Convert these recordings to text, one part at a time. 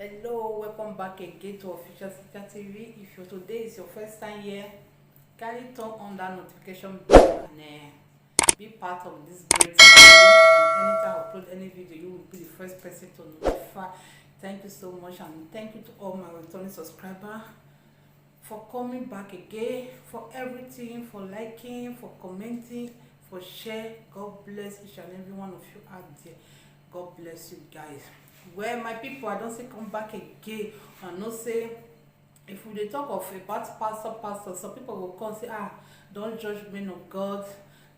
Hello, welcome back again to Official Sister TV. If today is your first time here, kindly turn on that notification bell and be part of this great family. And anytime I upload any video, you will be the first person to notify. Thank you so much, and thank you to all my returning subscribers for coming back again, for everything, for liking, for commenting, for share. God bless each and every one of you out there. God bless you guys. Well, my people, I don't say come back again. I know say if we dey talk of about pastor, some people will come say, don't judge men of God,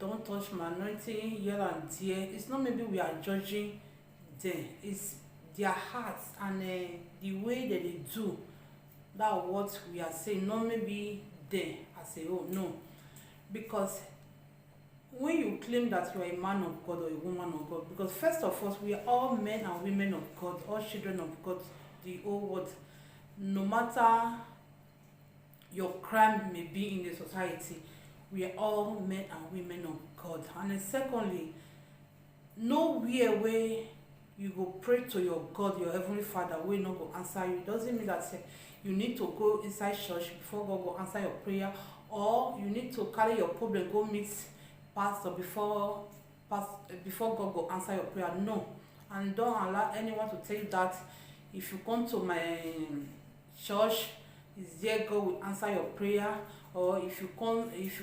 don't touch my anointing here and there. It's not maybe we are judging them, it's their hearts and the way that they do. That's what we are saying, not maybe them. I say, oh no, because when you claim that you are a man of God or a woman of God, because first of all, we are all men and women of God, all children of God, the whole world, no matter your crime may be in the society, we are all men and women of God. And then secondly, nowhere where you go pray to your God, your heavenly Father, will not go answer you. It doesn't mean that you need to go inside church before God go answer your prayer, or you need to carry your problem go meet pastor before God go answer your prayer. No. And don't allow anyone to tell you that if you come to my church, is there God will answer your prayer, or if you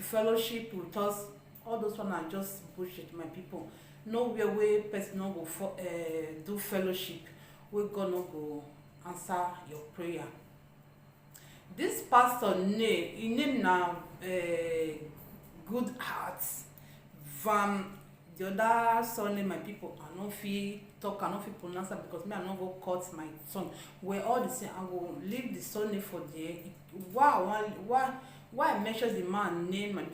fellowship with us. All those ones are just bullshit, my people. Nowhere where person no go do fellowship where God no go answer your prayer. This pastor name na Good Hearts Van. The other surname, my people, I no fit talk, I no fit pronounce it because me I no go cut my tongue. We're all the same. I go leave the surname for there. Why I mention the man name and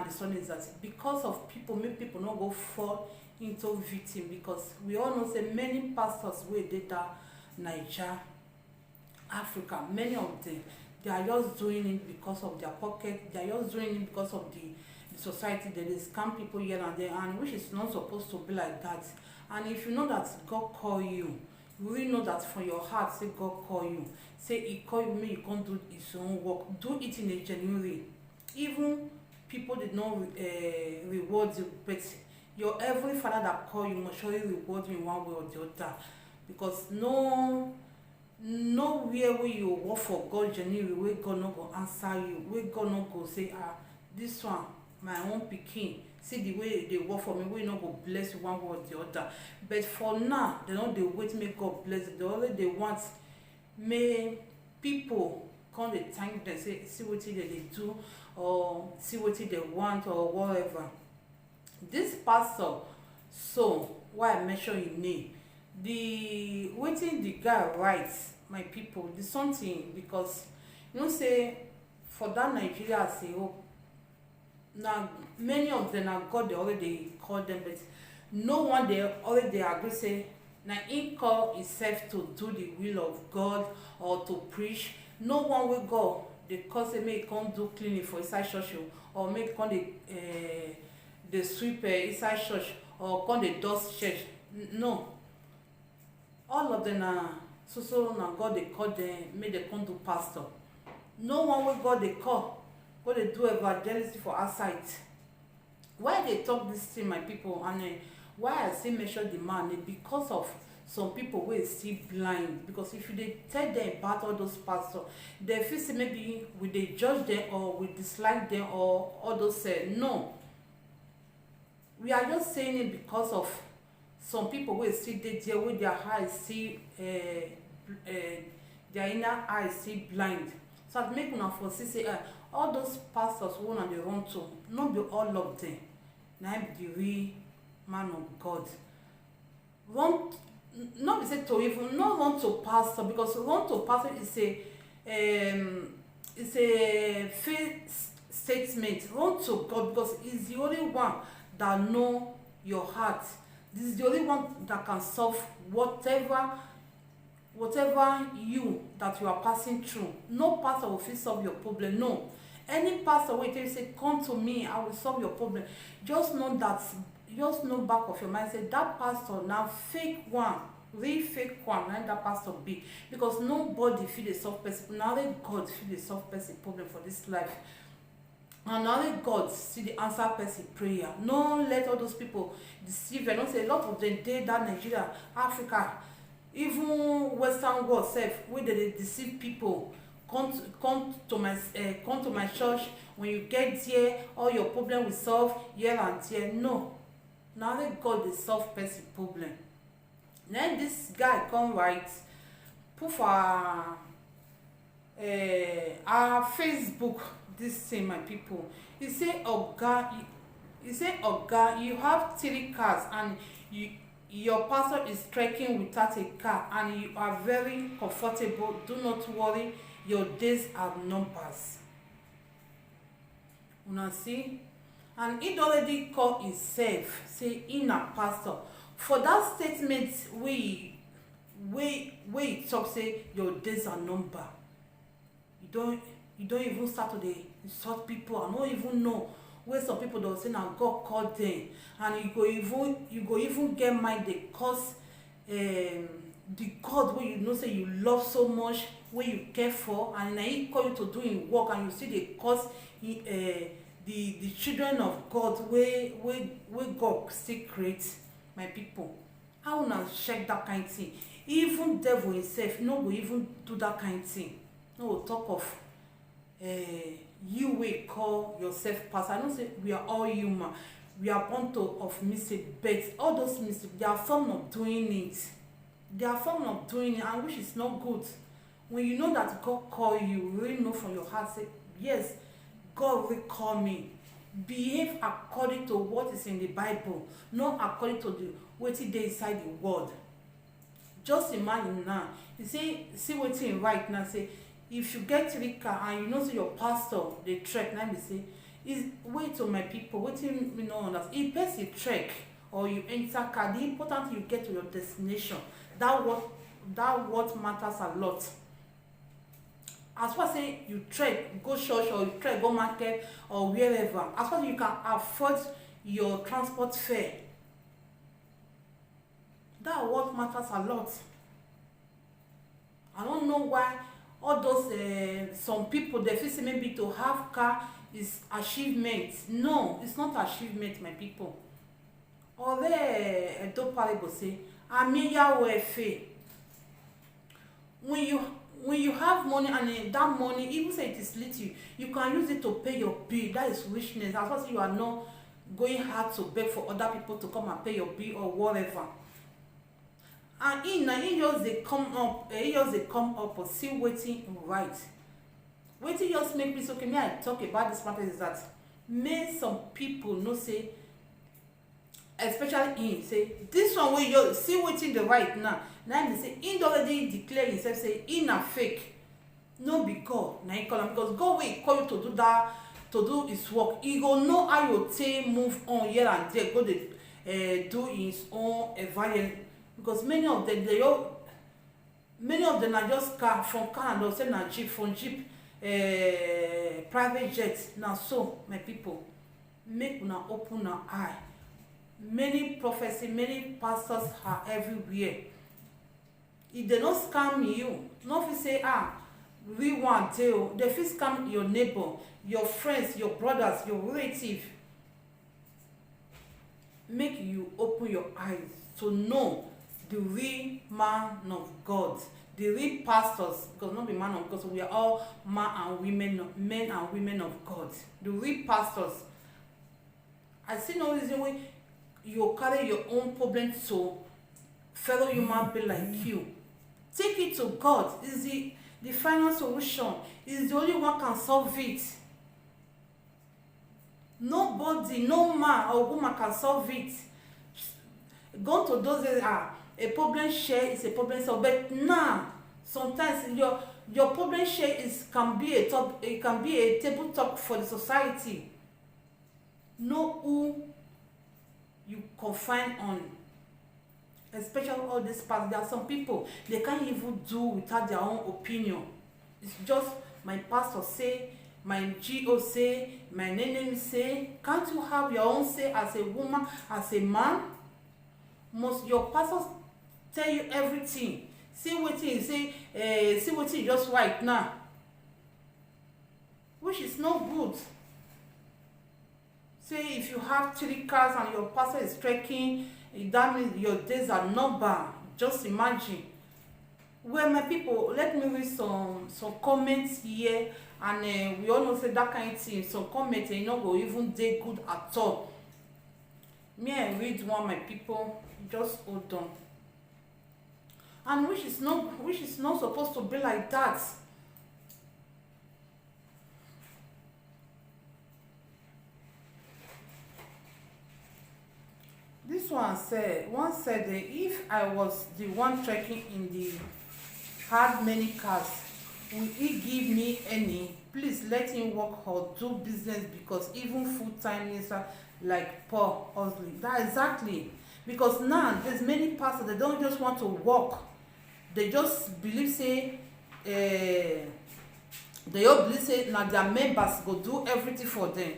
the surname is that because of people, make people not go fall into victim, because we all know say many pastors wey dey that Niger, Africa, many of them, they are just doing it because of their pocket. They are just doing it because of the society. They scam people here and there, and which is not supposed to be like that. And if you know that God call you, you really know that from your heart, say God call you, say he call you, may you can't do his own work, do it in a genuine way. Even people did not reward you, but your heavenly Father that call you must surely reward you in one way or the other, because nowhere where you work for God genuinely, where God not go answer you, where God not go say, this one my own pikin, see the way they work for me, we not go bless you one way or the other. But for now, they don't they wait make God bless it. They want may people come they thank them, say see what they do, or see what they want, or whatever. This pastor, so why I mention his name, the waiting the guy writes, my people, the something, because you know say for that Nigeria say, oh, now many of them are God they already call them, but no one they already agree say now he call himself to do the will of God or to preach. No one will go they call say make come do cleaning for inside church, or make come the sweep inside church, or come the dust church. No, all of them are so now God they call them, make they come do pastor. No one will God they call go they do evangelism for outside. Why they talk this thing, my people, and why I say measure the man, because of some people will see blind. Because if you they tell them about all those pastors, they feel say maybe we they judge them, or we dislike them, or all those say no. We are just saying it because of some people will see they there with their eyes see their inner eyes see blind. So I make una for say all those pastors who want they run to, not be all of them. Now be the real man of God. Run, not be say to even not run to pastor, because run to pastor is a faith statement. Run to God because he's the only one that know your heart. This is the only one that can solve whatever you that you are passing through. No pastor will fit solve your problem. No, any pastor will tell you say come to me, I will solve your problem. Just know that, just know back of your mind say that pastor now fake one real fake one na that pastor be, because nobody fit dey solve person, na only God fit dey solve person problem for this life, and na only God still dey answer person prayer. No let all those people deceive you. I know say a lot of them dey that Nigeria, Africa, even Western world sef, wey dey deceive people. Come to my church. When you get there, all your problem will solve here and there. No, na only God dey solve person problem. Then this guy come write, put for our Facebook this thing, my people. He say oga, you have 3 cars and your pastor is trekking without a car and you are very comfortable. Do not worry, your days are numbers. Una see? And he already call himself say he na pastor. For that statement wey he talk say your days are number, you don't even start to dey insult people. I no even know where some people don say na God call them, and you go even get mind dey curse the God wey you know say you love so much, wey you care for, and na he call you to do him work, and you still dey curse the children of God wey God still create. My people, how una check that kind thing? Even devil himself no go even do that kind thing. No go talk of you wey call yourself pastor. I know say we are all human, we are born of mistake, but all those mistakes, they are form of doing it. They are form of doing it, and which is not good. When you know that God call you, you really know from your heart say yes, God will call me. Behave according to what is in the Bible, not according to the wetin dey inside the world. Just imagine now, you see wetin right now say, if you get 3 car and you know say your pastor dey trek, na be say is wait to my people, wetin we no understand. If person trek or you enter car, the important you get to your destination. That what matters a lot. As far as say you trek go church, or you trek go market, or wherever, as far as you can afford your transport fare, that what matters a lot. I don't know why all those some people they feel say maybe to have car is achievement. No, it's not achievement, my people. Ọ̀rẹ́ Edo Paribo say amiyawo efe. When you have money, and that money, even say it is little, you can use it to pay your bill. That is richness. As far as you are not going hard to beg for other people to come and pay your bill or whatever. And he just they come up or see waiting right. Waiting just make me so okay. Me I talk about this matter is that make some people know say, especially him say this one wey you see wetin the right now. Now they say he already declare himself say he na fake. No be God na he call him, because God wey call you to do that, to do his work, he go know how you take move on here and there, go dey do his own evangelism. Because many of them are just car from Canada, say na jeep, from jeep private jet. Now so my people, make una open una eye. Many prophecy, many pastors are everywhere. If they don't scam you, no fit say we want to. They fit scam your neighbor, your friends, your brothers, your relative. Make you open your eyes to know the real man of God, the real pastors, because not be man of God, so we are all men and women of God. The real pastors. I see no reason why you carry your own problem to fellow human being like you. Take it to God. Is the final solution. Is the only one can solve it. Nobody, no man or woman can solve it. Go to those a problem share is a problem solved. But now, sometimes your problem share can be a table talk for the society. Know who you confine on, especially all this part. There are some people they can't even do without their own opinion. It's just my pastor say, my GO say, my name say. Can't you have your own say as a woman, as a man? Must your pastors tell you everything. See wetin say, see wetin you just write now, which is no good. Say if you have 3 cars and your pastor is trekking, that means your days are numbered. Just imagine. Well, my people, let me read some comments here, and we all know say that kind of thing. Some comments e no go even dey good at all. Me I read one, my people, just hold on. And which is not supposed to be like that. This one said, if I was the one trekking in the had many cars, will he give me any? Please let him work or do business, because even full-time minister like Paul Osley. That exactly. Because now there's many pastors, they don't just want to work. They just believe say they all believe say now their members go do everything for them.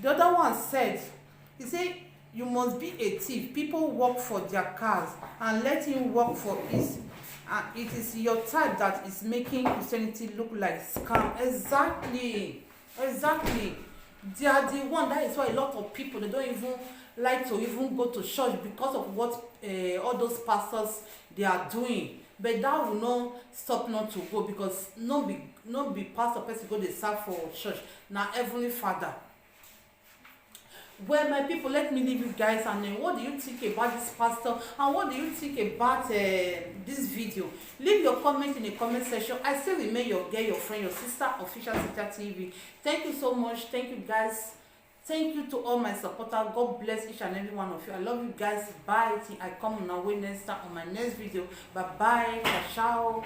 The other one said, he said, you must be a thief. People work for their cars and let him work for his. And it is your type that is making Christianity look like scam. Exactly. They are the one. That is why a lot of people, they don't even like to even go to church, because of what all those pastors they are doing. But that will not stop not to go, because no be pastor person go dey serve for church. Now Heavenly Father. Well, my people, let me leave you guys, and then what do you think about this pastor, and what do you think about this video? Leave your comment in the comment section. I still remain your girl, your friend, your sister, Official Cynthia TV. Thank you so much. Thank you guys. Thank you to all my supporters. God bless each and every one of you. I love you guys. Bye till I come on our way next time on my next video. Bye bye. Ciao.